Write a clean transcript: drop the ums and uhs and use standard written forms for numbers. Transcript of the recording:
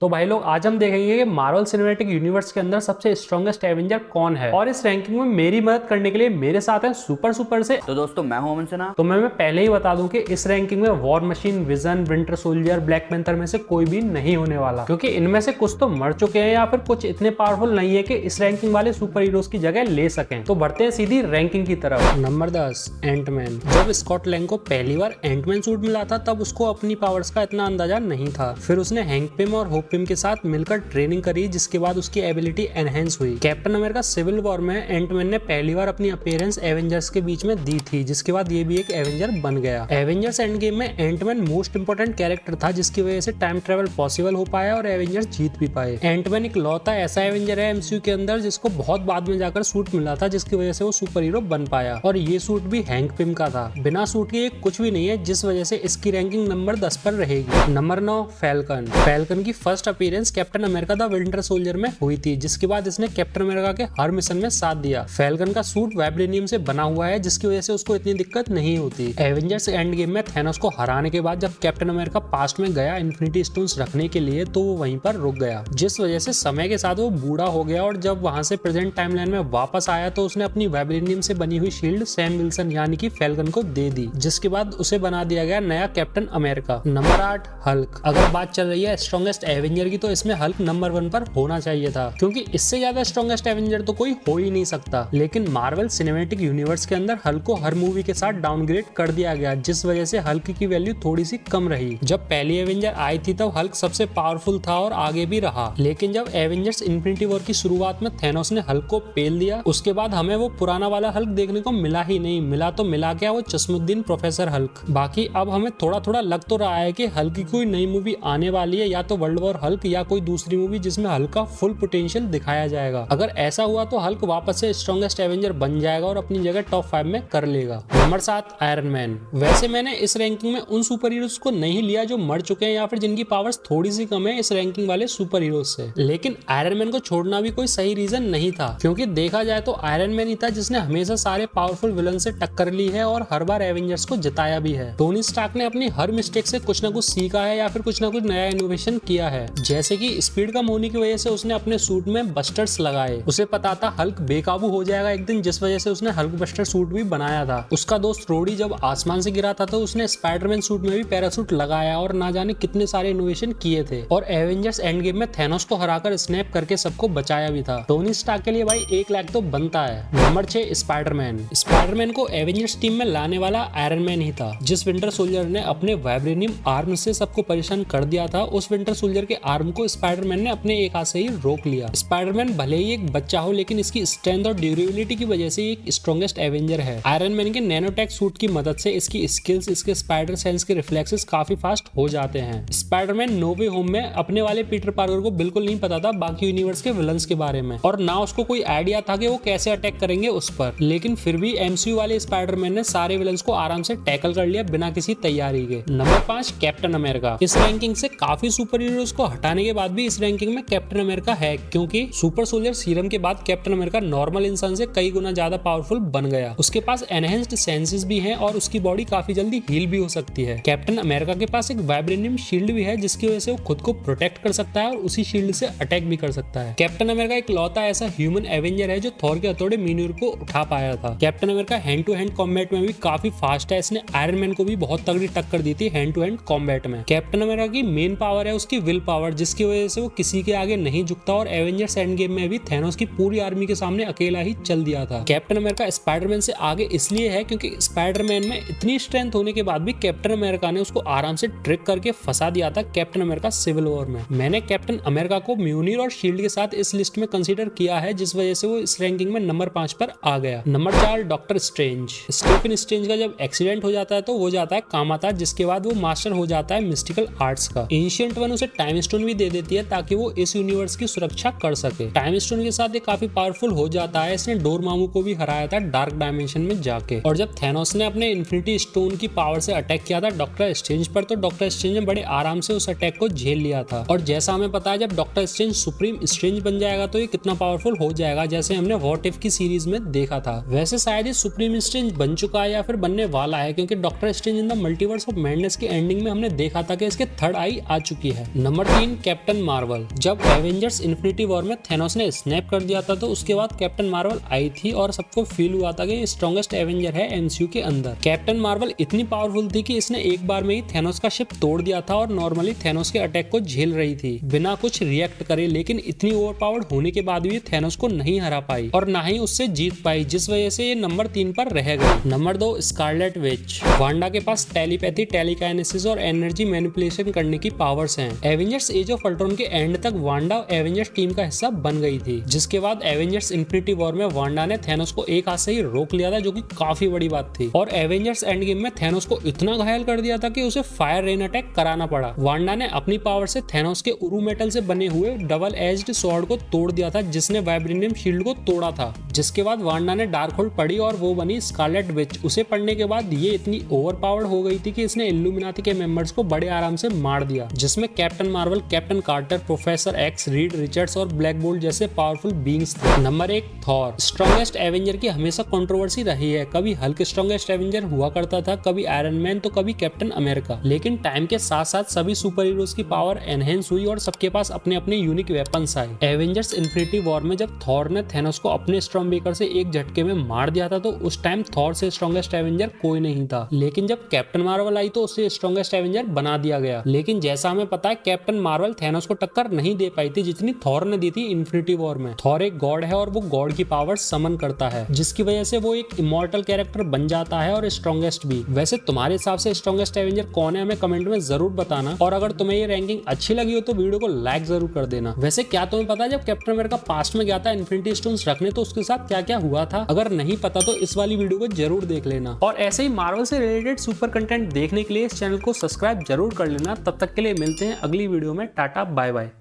तो भाई लोग आज हम देखेंगे कि मार्वल सिनेमैटिक यूनिवर्स के अंदर सबसे स्ट्रॉन्गेस्ट एवेंजर कौन है। और इस रैंकिंग में मेरी मदद करने के लिए मेरे साथ हैं सुपर से। तो दोस्तों मैं हूं अमन सिन्हा। तो मैं पहले ही बता दूं कि इस रैंकिंग में war machine, vision, winter soldier, black panther में से कोई भी नहीं होने वाला, क्योंकि इनमें से कुछ तो मर चुके हैं या फिर कुछ इतने पावरफुल नहीं है कि इस रैंकिंग वाले सुपर हीरोज की जगह ले सकें। तो बढ़ते हैं सीधी रैंकिंग की तरफ। Number 10 Ant Man. जब स्कॉट लैंग को पहली बार एंटमैन सूट मिला था तब उसको अपनी पावर्स का इतना अंदाजा नहीं था। फिर उसने हैंक पिम और होप पिम के साथ मिलकर ट्रेनिंग करी, जिसके बाद उसकी एबिलिटी एनहेंस हुई। कैप्टन अमेरिका सिविल वॉर में एंटमैन ने पहली बार अपनी अपीयरेंस एवेंजर्स के बीच में दी थी, जिसके बाद ये भी एक एवेंजर बन गया। एवेंजर्स एंड गेम में एंटमैन मोस्ट इंपोर्टेंट कैरेक्टर था, जिसकी वजह से टाइम ट्रेवल पॉसिबल हो पाया और एवेंजर्स जीत भी पाए। एंटमैन एक लौता ऐसा एवेंजर है एमसीयू के अंदर जिसको बहुत बाद में जाकर सूट मिला था, जिसकी वजह से वो सुपर हीरो बन पाया। और ये सूट भी हैंक पिम का था। बिना सूट के कुछ भी नहीं है, जिस वजह से इसकी रैंकिंग नंबर 10 पर रहेगी। Number 9 falcon. फैल्कन की first appearance captain America the winter soldier में हुई थी, जिसके बाद इसने कैप्टन अमेरिका के हर मिशन में साथ दिया। फैल्कन का सूट वाइब्रेनियम से बना हुआ है, जिसकी वजह से उसको इतनी दिक्कत नहीं होती। एवेंजर्स एंड गेम में थैनोस को हराने के बाद जब कैप्टन अमेरिका पास्ट में गया इन्फिनिटी स्टोन्स रखने के लिए, तो वो वहीं पर रुक गया, जिस वजह से समय के साथ वो बूढ़ा हो गया। और जब वहां से प्रेजेंट टाइमलाइन में वापस आया तो उसने अपनी वाइब्रेनियम से बनी हुई शील्ड सैम विल्सन यानी कि फैल्कन को दे दी, जिसके बाद उसे बना दिया गया नया कैप्टन अमेरिका। Number 8 Hulk. अगर बात चल रही है स्ट्रॉन्गेस्ट एवेंजर की, तो इसमें हल्क नंबर 1 पर होना चाहिए था, क्योंकि इससे ज्यादा स्ट्रॉन्गेस्ट एवेंजर तो कोई हो ही नहीं सकता। लेकिन मार्वल सिनेमैटिक यूनिवर्स के अंदर हल्क को हर मूवी के साथ डाउनग्रेड कर दिया गया, जिस वजह से हल्क की वैल्यू थोड़ी सी कम रही। जब पहली एवेंजर आई थी तब हल्क सबसे पावरफुल था और आगे भी रहा, लेकिन जब एवेंजर्स इन्फिनिटी वॉर की शुरुआत में थैनोस ने हल्क को पेल दिया, उसके बाद हमें वो पुराना वाला हल्क देखने को मिला ही नहीं। मिला तो मिला क्या, वो चश्मुद्दीन प्रोफेसर हल्क। बाकी अब हमें थोड़ा थोड़ा लग तो रहा है कि हल्क की कोई नई मूवी आने वाली है, या तो वर्ल्ड वॉर हल्क या कोई दूसरी मूवी जिसमें हल्क का फुल पोटेंशियल दिखाया जाएगा। अगर ऐसा हुआ तो हल्क वापस से स्ट्रॉन्गेस्ट एवेंजर बन जाएगा और अपनी जगह टॉप 5 में कर लेगा। Number 7 iron man. वैसे मैंने इस रैंकिंग में उन सुपर हीरोज को नहीं लिया जो मर चुके हैं या फिर जिनकी पावर्स थोड़ी सी कम है इस रैंकिंग वाले सुपर हीरोज से, लेकिन आयरन मैन को छोड़ना भी कोई सही रीजन नहीं था, क्योंकि देखा जाए तो आयरन मैन ही था जिसने हमेशा सारे पावरफुल विलन से टक्कर ली है और हर बार एवेंजर्स को जिताया भी है। टोनी स्टार्क ने अपनी हर मिस्टेक से कुछ ना कुछ सीखा है या फिर कुछ ना कुछ नया इनोवेशन किया है, जैसे कि स्पीड कम होने की वजह से उसने अपने सूट में बस्टर्स लगाए। उसे पता था हल्क बेकाबू हो जाएगा एक दिन, जिस वजह से उसने हल्क बस्टर सूट भी बनाया था। उसका दोस्त रोडी जब आसमान से गिरा था तो उसने स्पाइडरमैन सूट में भी पैरासूट लगाया और ना जाने कितने सारे इनोवेशन किए थे। और एवेंजर्स एंड गेम में थैनोस को हराकर स्नैप करके सबको बचाया भी था। टोनी स्टार्क के लिए भाई 1 लाख तो बनता है। Number 6 Spiderman. स्पाइडरमैन को एवेंजर्स टीम में लाने वाला आयरन मैन ही था। जिस विंटर सोल्जर ने अपने वाइब्रेनियम आर्म से सबको परेशान कर दिया था, उस विंटर सोल्जर के आर्म को स्पाइडरमैन ने अपने एक हाथ से ही रोक लिया। स्पाइडरमैन भले ही एक बच्चा हो, लेकिन इसकी स्ट्रेंथ और ड्यूरेबिलिटी की वजह से एक स्ट्रॉन्गेस्ट एवेंजर है। आयरन मैन के नैनोटेक सूट की मदद से इसकी स्किल्स, इसके स्पाइडर सेंस के रिफ्लेक्सेस काफी फास्ट हो जाते हैं। स्पाइडरमैन नो वे होम में अपने वाले पीटर पार्कर को बिल्कुल नहीं पता था बाकी यूनिवर्स के विलन्स के बारे में, और ना उसको कोई आइडिया था कि वो कैसे अटैक करेंगे उस पर। लेकिन फिर भी एमसीयू वाले स्पाइडरमैन ने सारे विलन्स को आराम से टैकल कर लिया बिना किसी तैयारी के। Number 5 captain America. इस रैंकिंग से काफी सुपर हीरोज को हटाने के बाद भी इस रैंकिंग में कैप्टन अमेरिका है, क्योंकि सुपर सोल्जर सीरम के बाद कैप्टन अमेरिका नॉर्मल इंसान से कई गुना ज्यादा पावरफुल बन गया। उसके पास एनहेंस्ड सेंसेस भी हैं और उसकी बॉडी काफी जल्दी हील भी हो सकती है। कैप्टन अमेरिका के पास एक वाइब्रेनियम शील्ड भी है, जिसकी वजह से वो खुद को प्रोटेक्ट कर सकता है और उसी शील्ड से अटैक भी कर सकता है। कैप्टन अमेरिका एक लौता ऐसा ह्यूमन एवेंजर है जो थॉर के हथौड़े म्यूनिर को उठा पाया था। Captain America hand to hand combat में भी काफी फास्ट है। इसने आयरन मैन को भी बहुत तगड़ी टक्कर दी थी हैंड टू हैंड कॉम्बैट में। कैप्टन अमेरिका की मेन पावर है उसकी विल पावर, जिसकी वजह से वो किसी के आगे नहीं झुकता और एवेंजर्स एंड गेम में भी थैनोस की पूरी आर्मी के सामने अकेला ही चल दिया था। कैप्टन अमेरिका स्पाइडरमैन से आगे इसलिए है क्योंकि स्पाइडरमैन में इतनी स्ट्रेंथ होने के बाद भी कैप्टन अमेरिका ने उसको आराम से ट्रिक करके फंसा दिया था कैप्टन अमेरिका सिविल वॉर में। मैंने कैप्टन अमेरिका को म्यूनिर और शील्ड के साथ इस लिस्ट में कंसीडर किया है, जिस वजह से वो इस रैंकिंग में नंबर 5 पर आ गया। Number 4 Doctor Strange. Stephen Strange का जब एक्सीडेंट हो जाता है तो वो जाता है कामाता, जिसके बाद वो मास्टर हो जाता है मिस्टिकल आर्ट्स का। एंशिएंट वन उसे टाइम स्टोन भी दे देती है ताकि वो इस यूनिवर्स की सुरक्षा कर सके। टाइम स्टोन के साथ ये काफी पावरफुल हो जाता है। इसने डोरमामू को भी हराया था डार्क डायमेंशन में जाके। और जब थैनोस ने अपने इन्फिनिटी स्टोन की पावर से अटैक किया था डॉक्टर स्ट्रेंज पर, तो डॉक्टर स्ट्रेंज ने बड़े आराम से उस अटैक को झेल लिया था। और जैसा हमें पता है जब डॉक्टर स्ट्रेंज सुप्रीम स्ट्रेंज बन जाएगा तो ये कितना पावरफुल हो जाएगा, जैसे हमने व्हाट इफ की सीरीज में देखा था। वैसे शायद ये सुप्रीम स्ट्रेंज बन चुका है या फिर बनने वाला है, क्योंकि doctor strange in the multiverse of madness की एंडिंग में हमने देखा था कि इसके थर्ड आई आ चुकी है। Number 3 captain Marvel. जब एवेंजर्स इन्फिनिटी वॉर में थैनोस ने स्नैप कर दिया था तो उसके बाद कैप्टन मार्वल आई थी और सबको फील हुआ था कि स्ट्रॉन्गेस्ट एवेंजर है एमसीयू के अंदर। कैप्टन मार्वल इतनी पावरफुल थी कि इसने एक बार में ही थैनोस का शिप तोड़ दिया था और नॉर्मली थैनोस के अटैक को झेल रही थी बिना कुछ रिएक्ट करे, लेकिन इतनी ओवरपावर्ड होने के बाद भी थैनोस को नहीं हरा पाई और ना ही उससे जीत पाई, जिस वजह से ये नंबर 3 पर रह गई। Number 2 Scarlet Witch. वांडा के पास टेलीपैथी, टेलीकाइनेसिस और एनर्जी मैनिपुलेशन करने की पावर्स हैं। एवेंजर्स एज ऑफ अल्ट्रॉन के एंड तक वांडा एवेंजर्स टीम का हिस्सा बन गई थी, जिसके बाद एवेंजर्स इन्फिनिटी वॉर में वांडा ने थैनोस को एक हाथ से ही रोक लिया था, जो कि काफी बड़ी बात थी। और एवेंजर्स एंड गेम में थैनोस को इतना घायल कर दिया था कि उसे फायर रेन अटैक कराना पड़ा। वांडा ने अपनी पावर से थैनोस के उरू मेटल से बने हुए डबल एज्ड स्वॉर्ड को तोड़ दिया था, जिसने वाइब्रेनियम शील्ड को तोड़ा था। जिसके बाद वांडा ने डार्क होल्ड पढ़ी और वो बनी स्कारलेट विच। उसे पढ़ने के बाद ये इतनी ओवरपावर्ड हो गई थी कि इसने इल्यूमिनाटी के मेंबर्स को बड़े आराम से मार दिया, जिसमें Captain Marvel, Captain Carter, Professor X, Reed Richards और ब्लैक बोल्ट जैसे पावरफुल बीइंग्स थे। Number 1 Thor. स्ट्रॉन्गेस्ट एवेंजर की हमेशा कंट्रोवर्सी रही है। कभी हल्क स्ट्रॉन्गेस्ट एवेंजर हुआ करता था, कभी आयरन मैन तो कभी कैप्टन अमेरिका। लेकिन टाइम के साथ साथ सभी सुपर हीरोज की पावर एनहेंस हुई और सबके पास अपने अपने यूनिक वेपन्स आए। एवेंजर्स इन्फिनिटी वॉर में जब थॉर ने थैनोस को अपने स्टॉर्म ब्रेकर से एक झटके में मार दिया था तो उस टाइम थॉर से स्ट्रॉन्गेस्ट एवेंजर कोई नहीं था। लेकिन जब कैप्टन मार्वल आई तो उसे स्ट्रॉन्गेस्ट एवेंजर बना दिया गया। लेकिन जैसा हमें पता है, कैप्टन मार्वल थैनोस को टक्कर नहीं दे पाई थी जितनी थॉर ने दी थी इन्फिनिटी वॉर में। थॉर एक गॉड है और वो गॉड की पावर समन करता है, जिसकी वजह से वो एक इमॉर्टल कैरेक्टर बन जाता है और स्ट्रॉन्गेस्ट भी। वैसे तुम्हारे हिसाब से स्ट्रॉन्गेस्ट एवेंजर कौन है, हमें कमेंट में जरूर बताना। और अगर तुम्हें ये रैंकिंग अच्छी लगी हो तो वीडियो को लाइक जरूर कर देना। वैसे क्या तुम्हें पता है जब कैप्टन अमेरिका पास्ट में गया था इन्फिनिटी स्टोन्स रखने तो उसके साथ क्या क्या हुआ था? अगर नहीं पता तो इस वाली वीडियो को जरूर देख लेना। और ऐसे ही मार्वल से रिलेटेड सुपर कंटेंट देखने के लिए इस चैनल को सब्सक्राइब जरूर कर लेना। तब तक के लिए मिलते हैं अगली वीडियो में। Tata bye bye.